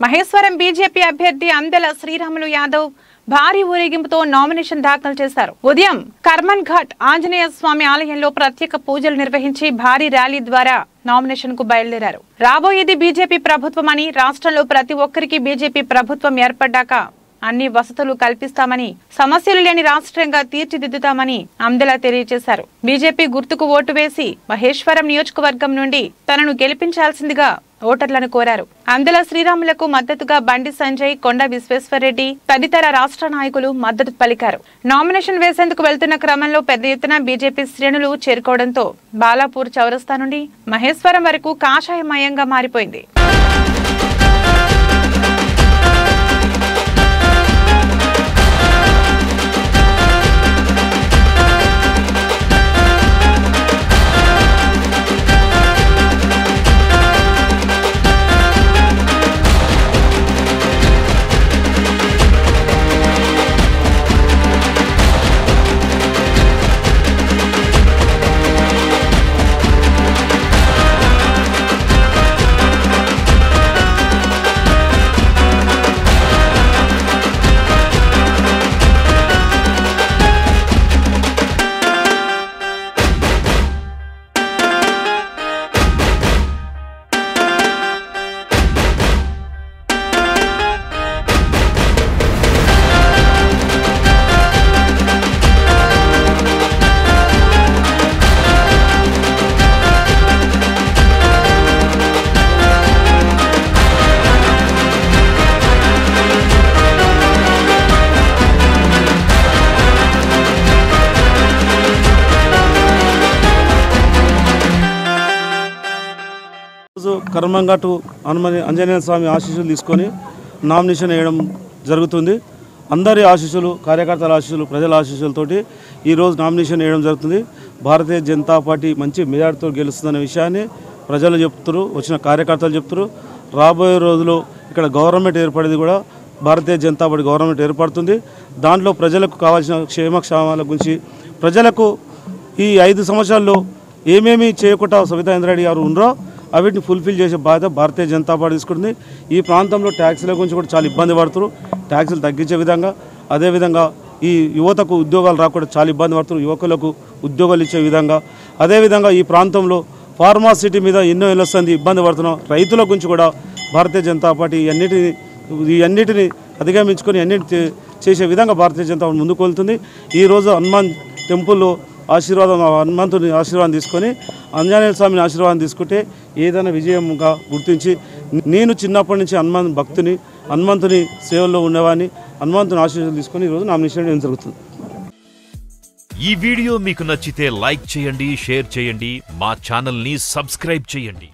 Maheshwaram BJP అభ్యర్థి అందెల శ్రీరాములు యాదవ్ భారీ ఊరేగింపుతో nomination దాఖలు చేశారు. ఉదయం కర్మన్ ఘాట్ ఆంజనేయ స్వామి ఆలయంలో ప్రత్యేక పూజలు నిర్వహించి భారీ ర్యాలీ ద్వారా నామినేషన్ కు బయలుదేరారు. రాబోయేది బీజేపీ ప్రభుత్వం అని, రాష్ట్రంలో ప్రతి ఒక్కరికి బీజేపీ ప్రభుత్వం ఏర్పడ్డాక అన్ని వసతులు కల్పిస్తామని, సమస్యలు లేని రాష్ట్రంగా తీర్చిదిద్దుతామని అందెల తెలియజేశారు. బీజేపీ గుర్తుకు ఓటు వేసి మహేశ్వరం నియోజకవర్గం నుండి తనను గెలిపించాల్సిందిగా ఓటర్లను కోరారు. అందెల శ్రీరాములకు మద్దతుగా బండి సంజయ్, కొండ విశ్వేశ్వరరెడ్డి తదితర రాష్ట్ర నాయకులు మద్దతు పలికారు. నామినేషన్ వేసేందుకు వెళ్తున్న క్రమంలో పెద్ద ఎత్తున బీజేపీ శ్రేణులు చేరుకోవడంతో బాలాపూర్ చౌరస్తా నుండి మహేశ్వరం వరకు కాషాయమయంగా మారిపోయింది. కర్మంఘాటు ఆంజనేయ స్వామి ఆశీస్సులు తీసుకొని నామినేషన్ వేయడం జరుగుతుంది. అందరి ఆశీస్సులు, కార్యకర్తల ఆశీస్సులు, ప్రజల ఆశీస్సులతోటి ఈరోజు నామినేషన్ వేయడం జరుగుతుంది. భారతీయ జనతా పార్టీ మంచి మెజార్టీతో గెలుస్తుందనే విషయాన్ని ప్రజలు చెప్తున్నారు, వచ్చిన కార్యకర్తలు చెప్తున్నారు. రాబోయే రోజుల్లో ఇక్కడ గవర్నమెంట్ ఏర్పడేది కూడా భారతీయ జనతా పార్టీ గవర్నమెంట్ ఏర్పడుతుంది. దాంట్లో ప్రజలకు కావాల్సిన క్షేమక్షేమాల గురించి, ప్రజలకు ఈ 5 సంవత్సరాల్లో ఏమేమి చేయకుండా సబితా ఇంద్రారెడ్డి గారు ఉన్నారో అవిటిని ఫుల్ఫిల్ చేసే బాధ్యత భారతీయ జనతా పార్టీ తీసుకుంటుంది. ఈ ప్రాంతంలో ట్యాక్సీల గురించి కూడా చాలా ఇబ్బంది పడుతున్నారు. ట్యాక్సీలు తగ్గించే విధంగా, అదేవిధంగా ఈ యువతకు ఉద్యోగాలు రాకుండా చాలా ఇబ్బంది పడుతున్నారు. యువకులకు ఉద్యోగాలు ఇచ్చే విధంగా, అదేవిధంగా ఈ ప్రాంతంలో ఫార్మాసిటీ మీద ఎన్నో వస్తుంది ఇబ్బంది పడుతున్నాం. రైతుల గురించి కూడా భారతీయ జనతా పార్టీ అన్నిటిని అధిగమించుకొని అన్నిటి చేసే విధంగా భారతీయ జనతా పార్టీ ముందుకు వెళ్తుంది. ఈరోజు హనుమాన్ టెంపుల్లో హనుమంతుని ఆశీర్వాదం తీసుకొని, ఆంజనేయ స్వామిని ఆశీర్వాదం తీసుకుంటే ఏదైనా విజయంగా గుర్తించి, నేను చిన్నప్పటి నుంచి హనుమంతుని సేవల్లో ఉండేవాడిని, హనుమంతుని ఆశీర్వాదం తీసుకొని ఈరోజు నామినేషన్ వేయడం జరుగుతుంది. ఈ వీడియో మీకు నచ్చితే లైక్ చేయండి, షేర్ చేయండి, మా ఛానల్ని సబ్స్క్రైబ్ చేయండి.